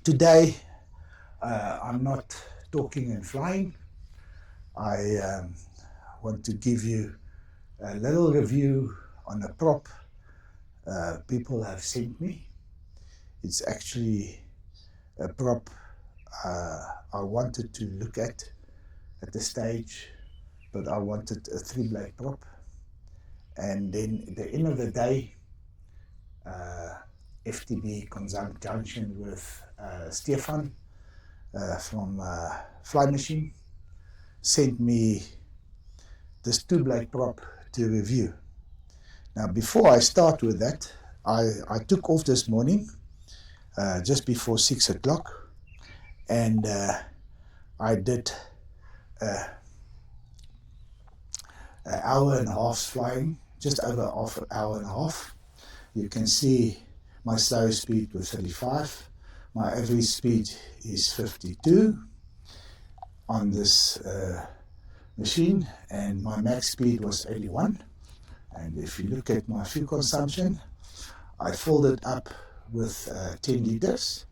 Today, I'm not talking and flying. I want to give you a little review on a prop people have sent me. It's actually a prop I wanted to look at the stage, but I wanted a 3-blade prop. And then at the end of the day, FTB conjunction with Stefan from Fly Machine sent me this 2-blade prop to review. Now, before I start with that, I took off this morning just before 6 o'clock, and I did an hour and a half flying, just over an hour and a half. You can see my slow speed was 35. My average speed is 52 on this machine, and my max speed was 81. And if you look at my fuel consumption, I filled it up with 10 liters,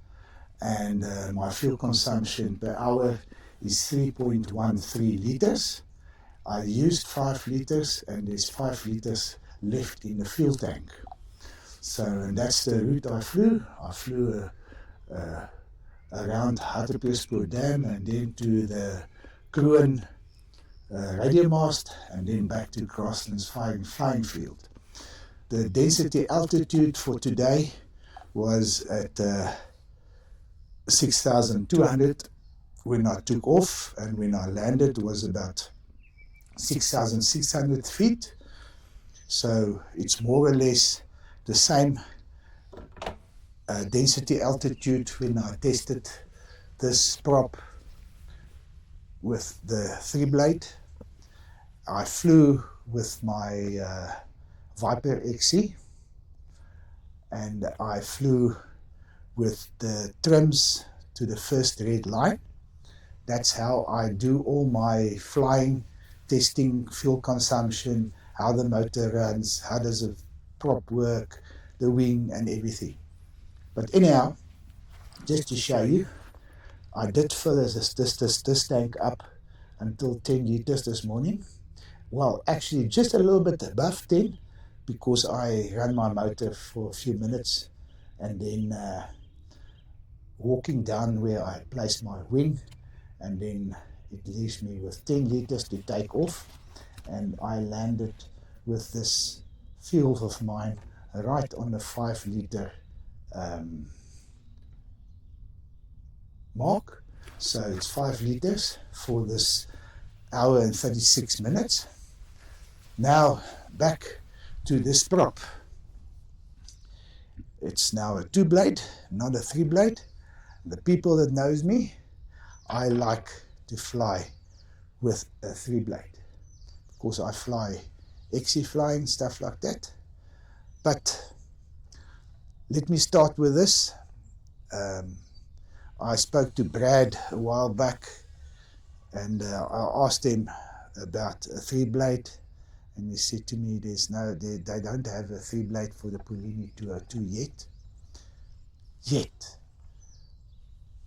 and my fuel consumption per hour is 3.13 liters. I used 5 liters, and there's 5 liters left in the fuel tank. So, and that's the route I flew. I flew around Hartbeespoort Dam, and then to the Kroon radio mast, and then back to Grasslands flying field. The density altitude for today was at 6,200 when I took off, and when I landed was about 6,600 feet. So it's more or less the same density altitude when I tested this prop with the 3-blade. I flew with my Viper XC, and I flew with the trims to the first red line. That's how I do all my flying, testing, fuel consumption, how the motor runs, how does the prop work, the wing and everything. But anyhow, just to show you, I did fill this tank up until 10 liters this morning. Well, actually just a little bit above 10, because I ran my motor for a few minutes, and then walking down where I placed my wing, and then it leaves me with 10 liters to take off, and I landed with this fuel of mine right on the 5 liter mark. So it's 5 liters for this hour and 36 minutes. Now back to this prop. It's now a 2-blade, not a 3-blade. The people that knows me, I like to fly with a 3-blade because I fly XC flying, stuff like that. But let me start with this. I spoke to Brad a while back, and I asked him about a 3-blade, and he said to me, they don't have a 3-blade for the Polini 202 yet.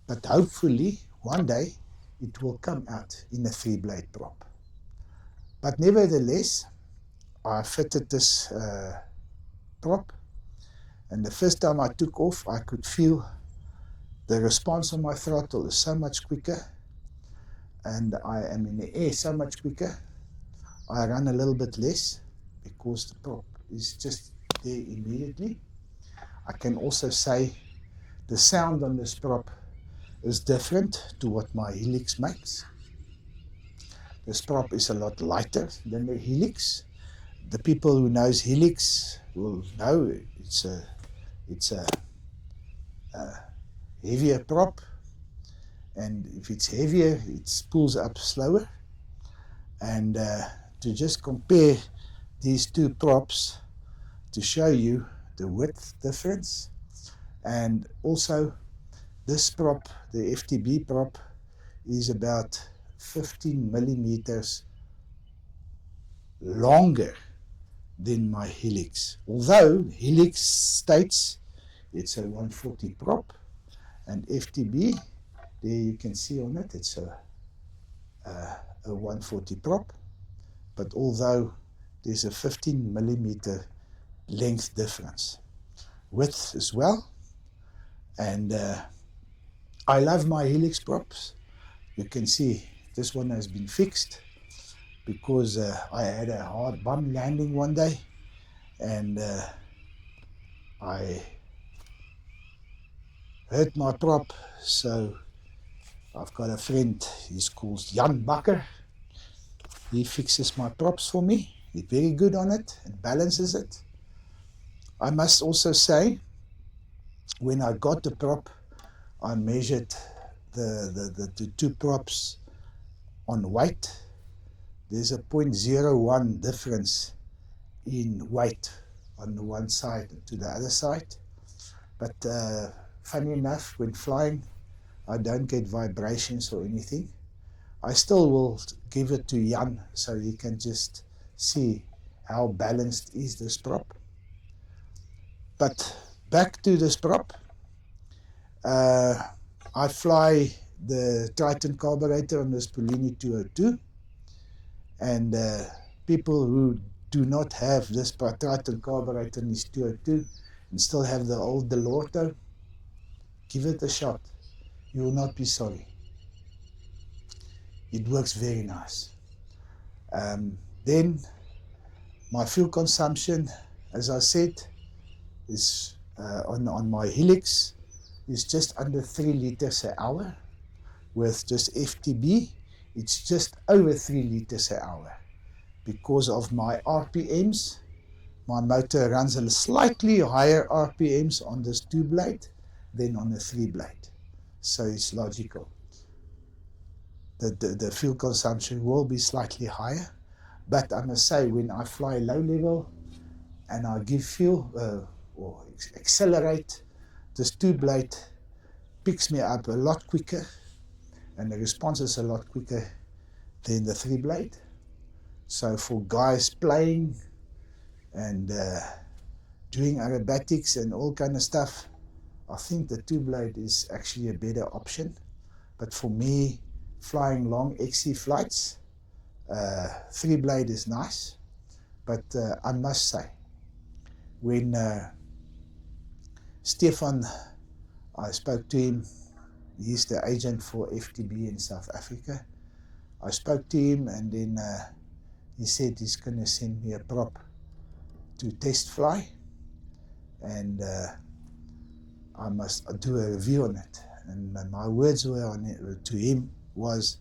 But hopefully one day it will come out in a 3-blade prop. But nevertheless, I fitted this prop, and the first time I took off, I could feel the response on my throttle is so much quicker, and I am in the air so much quicker. I run a little bit less because the prop is just there immediately. I can also say the sound on this prop is different to what my Helix makes. This prop is a lot lighter than the Helix. The people who knows Helix will know it's a heavier prop, and if it's heavier, it pulls up slower. And to just compare these two props to show you the width difference, and also this prop, the FTB prop, is about 15 millimeters longer than my Helix. Although Helix states it's a 140 prop, And FTB, there you can see on it, it's a 140 prop, but although there's a 15 millimeter length difference, width as well. And I love my helix props. You can see this one has been fixed because I had a hard bum landing one day, and I hurt my prop. So I've got a friend, he's called Jan Bakker. He fixes my props for me. He's very good on it and balances it. I must also say, when I got the prop, I measured the two props on weight. There's a 0.01 difference in weight on the one side to the other side. But funny enough, when flying, I don't get vibrations or anything. I still will give it to Jan so he can just see how balanced is this prop. But back to this prop. I fly the Triton carburetor on this Polini 202, and people who do not have this Triton carburetor in this 202 and still have the old Delorto, give it a shot. You will not be sorry. It works very nice. Then my fuel consumption, as I said, is on my helix is just under 3 liters an hour. With just FTB, it's just over 3 liters an hour. Because of my RPMs, my motor runs a slightly higher RPMs on this 2-blade than on a 3-blade. So it's logical. The fuel consumption will be slightly higher. But I must say, when I fly low level and I give fuel or accelerate, this 2-blade picks me up a lot quicker, and the response is a lot quicker than the 3-blade. So for guys playing and doing aerobatics and all kind of stuff, I think the 2-blade is actually a better option. But for me, flying long XC flights, 3-blade is nice. But I must say, when Stefan, I spoke to him, he's the agent for FTB in South Africa. I spoke to him, and then he said he's going to send me a prop to test fly, and I must do a review on it. And my words were on it, to him was,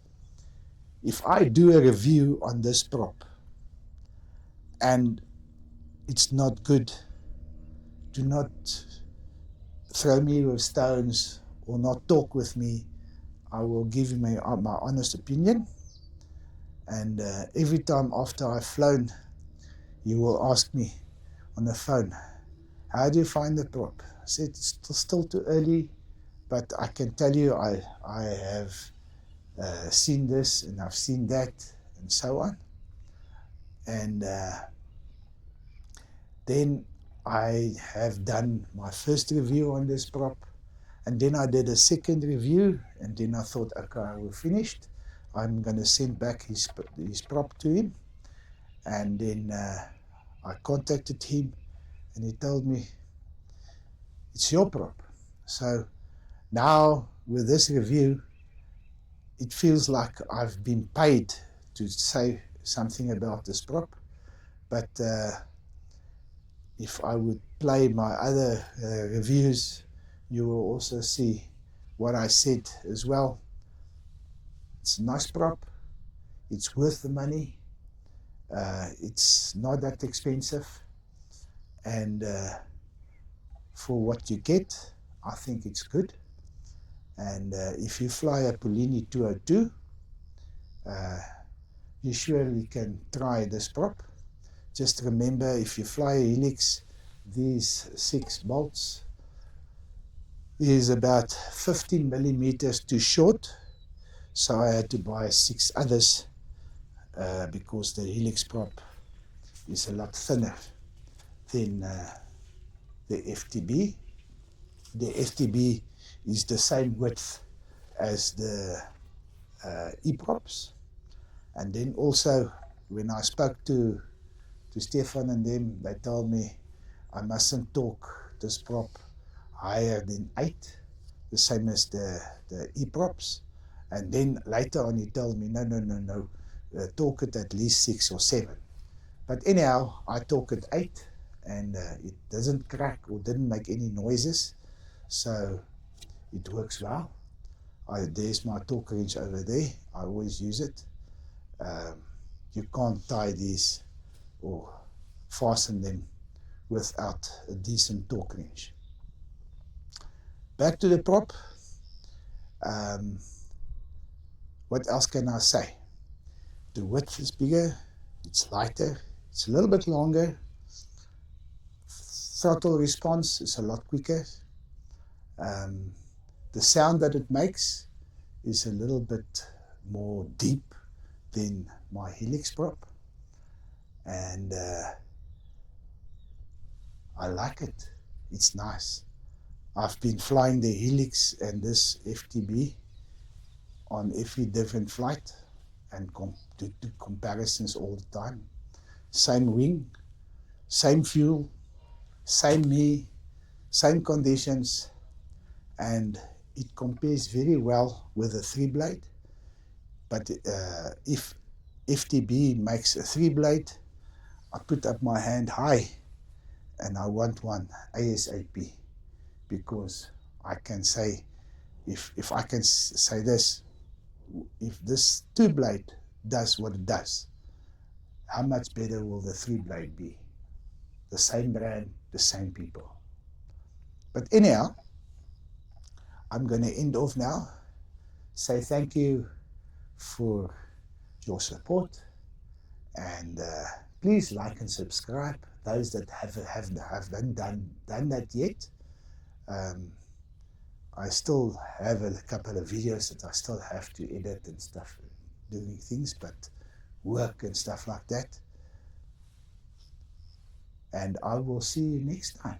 if I do a review on this prop and it's not good, do not throw me with stones or not talk with me. I will give you my honest opinion. And every time after I've flown, you will ask me on the phone, how do you find the prop? I said, it's still too early, but I can tell you I have seen this and I've seen that and so on. And then I have done my first review on this prop, and then I did a second review, and then I thought, okay, we're finished. I'm going to send back his prop to him. And then I contacted him, and he told me, it's your prop. So now with this review, it feels like I've been paid to say something about this prop. But if I would play my other reviews, you will also see what I said as well. It's a nice prop. It's worth the money. It's not that expensive. And for what you get, I think it's good. And if you fly a Polini 202, you surely can try this prop. Just remember, if you fly a helix, these 6 bolts is about 15 millimeters too short. So I had to buy 6 others because the helix prop is a lot thinner than the FTB. The FTB is the same width as the E-props. And then also, when I spoke to Stefan and them, they told me I mustn't talk this prop higher than 8, the same as the E-props. And then later on he told me, no, talk it at least 6 or 7. But anyhow, I talk at 8, and it doesn't crack or didn't make any noises, so it works well. There's my torque wrench over there. I always use it. You can't tie these or fasten them without a decent torque wrench. Back to the prop. What else can I say? The width is bigger, it's lighter, it's a little bit longer. Throttle response is a lot quicker. The sound that it makes is a little bit more deep than my Helix prop, and I like it. It's nice. I've been flying the Helix and this FTB on every different flight and do comparisons all the time. Same wing, same fuel, same me, same conditions, and it compares very well with a 3-blade. But if FTB makes a 3-blade, I put up my hand high and I want one ASAP, because I can say, if I can say this, if this 2-blade does what it does, how much better will the 3-blade be? The same brand, the same people. But anyhow, I'm going to end off now. Say thank you for your support, and please like and subscribe. Those that haven't done that yet. I still have a couple of videos that I still have to edit and stuff, doing things, but work and stuff like that. And I will see you next time.